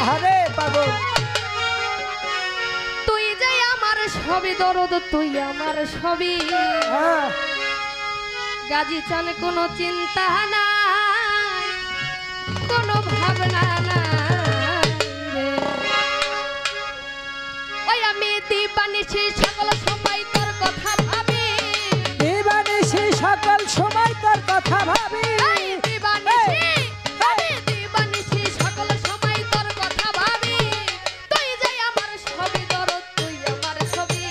আরে পাগল তুই যে আমার সবই দরদ তুই আমার সবই হ্যাঁ গাজী চান কোনো চিন্তা নাই কোনো ভাবনা নাই রে ওই আমি দিবানিশি সকল সময় তোর কথা ভাবি দিবানিশি সকল সময় তোর কথা ভাবি এই দিবানিশি আমি দিবানিশি সকল সময় তোর কথা ভাবি তুই যে আমার সবই দরদ তুই আমার সবই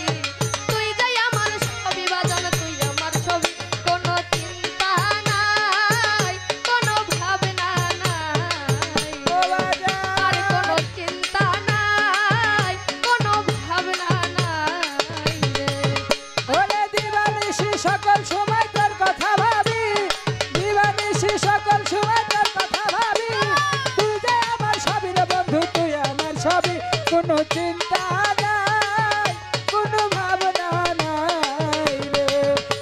তুই যে আমার সবই বাজান তুই আমার সবই কোনো চিন্তা নাই কোনো ভাবনা নাই ও বাজা আর কোনো চিন্তা নাই কোনো ভাবনা নাই রে ওরে দিবানিশি সকল সময় তোর কথা ভাবি দিবানিশি সকল সময় তোর কথা ভাবি তুই যে আমার সবই রে বন্ধু তুই আমার সবই কোনো চিন্তা নাই কোনো ভাবনা নাই রে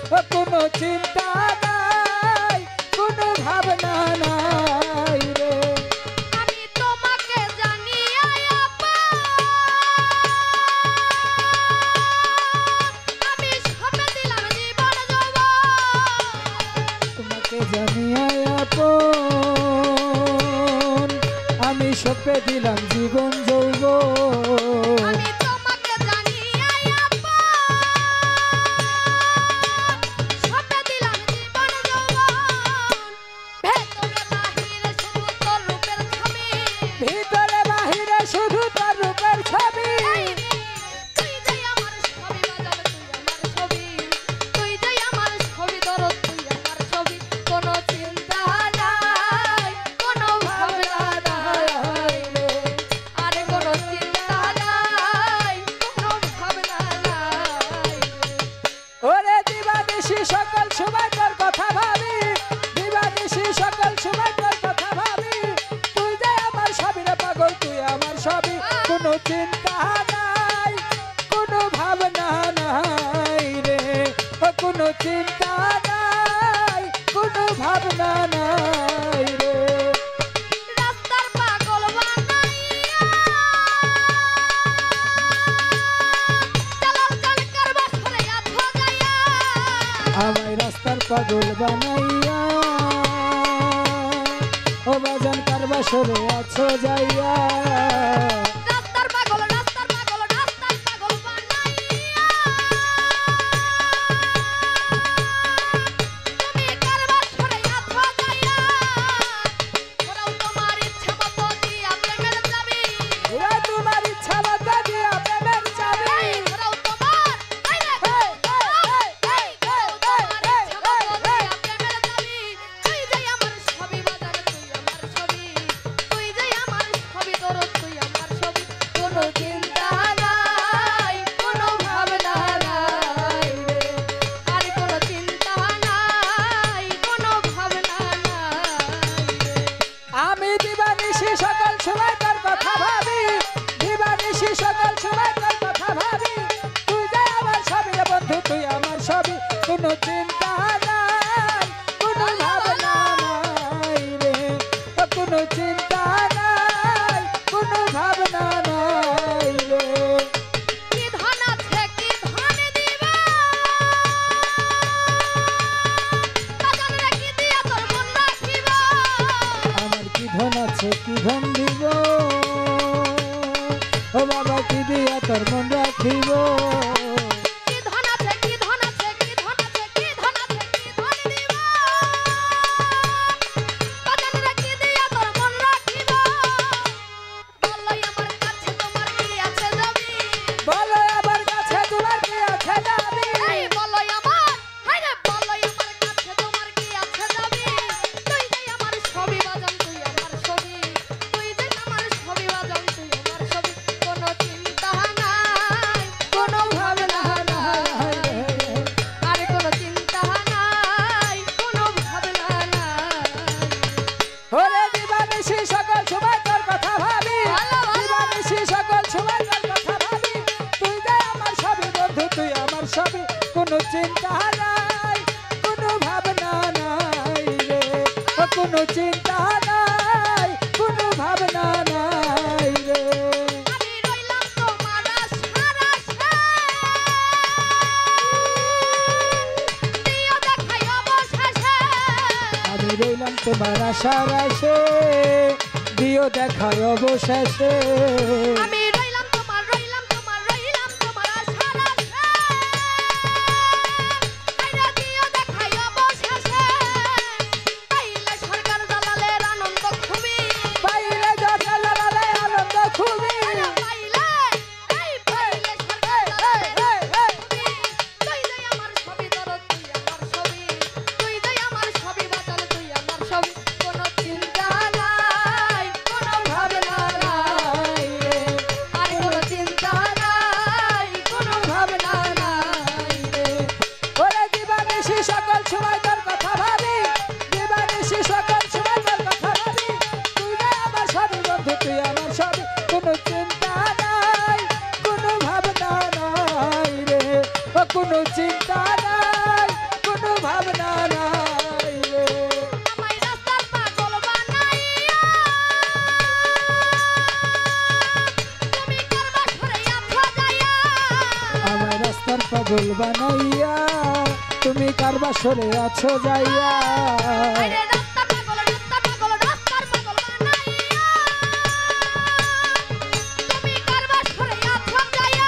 ও কোনো চিন্তা নাই কোনো ভাবনা নাই রে আমি তোমাকে জানি আপা আমি সবে দিলাম জীবন যৌবন তোমাকে জানিয়ে আপন আমি সপে দিলাম জীবন যৌবন আমি তোমাকে জানি আপা সবে দিলাম জীবন যৌবন ভেতরে বাহিরে শুধু তোর রূপের ছবি ভিতরে বাহিরে শুধু তোর রূপের ছবি তুই যে আমার ছবি বাজার তুই আমার ছবি তুই যে আমার ছবি দরদ তুই আমার ছবি কোনো চিন্তা নাই কোনো ভাবনা নাই রে আরে কোনো চিন্তা নাই কোনো ভাবনা নাই ওরে দিবানিশি সকল সময় তোর কথা ভাবি দিবানিশি সকল সময় তোর কথা ভাবি তুই যে আমার সবই রে পাগল তুই আমার সবই কোনো চিন্তা নাই কোনো ভাবনা নাই রে ও কোনো চিন্তা নাই কোনো ভাবনা নাই রে রাস্তার পাগল বানাইয়া চালাল চাল কারবার ফলে আধো গায়া আমায় রাস্তার পাগল বানাইয়া ও বাজান কারবা সরে আছো যাইয়া রাস্তার পাগল রাস্তার পাগল রাস্তার পাগল বানাইয়া তুমি কারবার সরে আধো গায়া ওরাও তোমার ইচ্ছা মতো দিয়া প্রেমের যাবি ওরা তোমার ইচ্ছা মতো দিয়া প্রেমের চাবি ওরাও তোমার এই রে ওরাও তোমার ইচ্ছা মতো দিয়া প্রেমের যাবি তুই যে আমার সবই বাজার তুই আমার সবই তুই যে আমার সবই দরদ তুই আমার সবই কোনো চিন্তা নাই কোনো ভাবনা নাই রে আর কোনো চিন্তা নাই কোনো ভাবনা নাই রে আমি দিবানিশি সকল সময় তোর কথা ভাবি দিবানিশি সকল সময় তোর কথা ভাবি তুই যে আমার সবই রে বন্ধু তুই আমার সবই কোনো চিন্তা নাই কোনো ভাবনা নাই রে ও কোনো চিন্তা নাই কোনো ভাবনা নাই রে কি ধন আছে কি ধন দিবা বাজান রে কি দিয়া তোর মন রাখিবা আমার কি ধন আছে কি ধন দিব ও বাবা কি দিয়া তোর মন রাখিব কি ধন আছে কি ধন আছে কি ধন আছে কি ধন আছে কি ধন দিবা বাজান রে কি দিয়া তোর মন রাখিবা বলো আমার কাছে তোমার কি আছে যাবি বলো আমার কাছে তোমার কি আছে দাবি এই বলো আমার হায় রে বলো আমার কাছে তোমার কি আছে যাবি তুই যে আমার সবই বাজান তুই আমার সবই তুই যে আমার সবই বাজান তুই আমার সবই কোনো চিন্তা নাই কোনো ভাবনা নাই রে। আর কোনো চিন্তা নাই কোনো ভাবনা নাই ওরে দিবানিশি সকল সময় তোর কথা ভাবি ভালো, ভালো। দিবানিশি সকল সময় তোর কথা ভাবি তুই যে আমার সবই বন্ধু তুই আমার সবই কোনো চিন্তা নাই কোনো ভাবনা নাই রে ও কোনো চিন্তা নাই কোনো ভাবনা নাই তোমার আশার আসে দিও দেখায় অবশেষে আমি রইলাম তোমার রইলাম তোমার আশার আশে আইরা দিও দেখাই অবশেষে পাইলে সরকার দালালের আনন্দ খুবই পাইলে জটালালে আনন্দ খুবই পাইলে এই পাইলে সরকার দালালের তুই যাই আমার ছবি দরদ তুই আমার ছবি তুই যাই আমার ছবি বাঁচাল তুই আমার ছবি কোনো চিন্তা নাই কোনো ভাবনা নাই আর কোনো চিন্তা নাই কোনো ভাবনা নাই ওরে দিবানিশি সকল সময় তোর কথা ভাবি দিবানিশি সকল সময় তোর কথা ভাবি তুই যে আমার সবই বন্ধু তুই আমার সবই কোনো চিন্তা নাই কোনো ভাবনা নাই রে ও কোনো চিন্তা নাই কোনো ভাবনা নাই রে আমায় রাস্তার পাগল বানাইয়া তুমি কারবা সরে আছো যাইয়া আমার রাস্তার পাগল বানাইয়া তুমি কার বাসরে আছো যাইয়া আরে রাস্তার পাগল রাস্তার পাগল বানাইয়া তুমি কারবা সরে আছো যাইয়া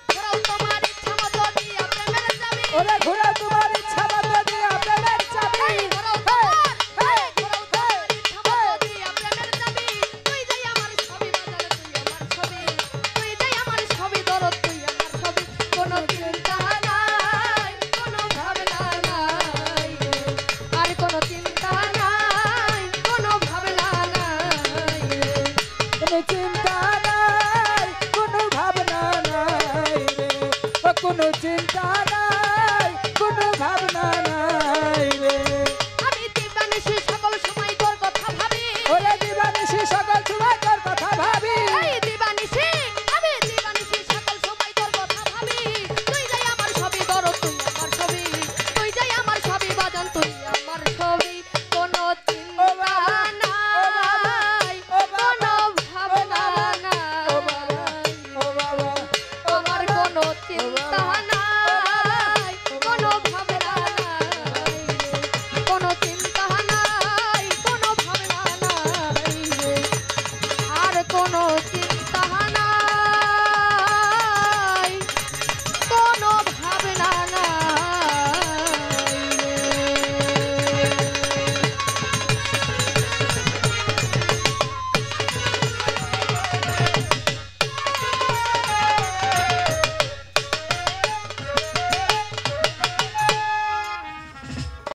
ঘোরাও তোমার ইচ্ছা মতো দিয়া প্রেমের যাবি ওরে ঘোরা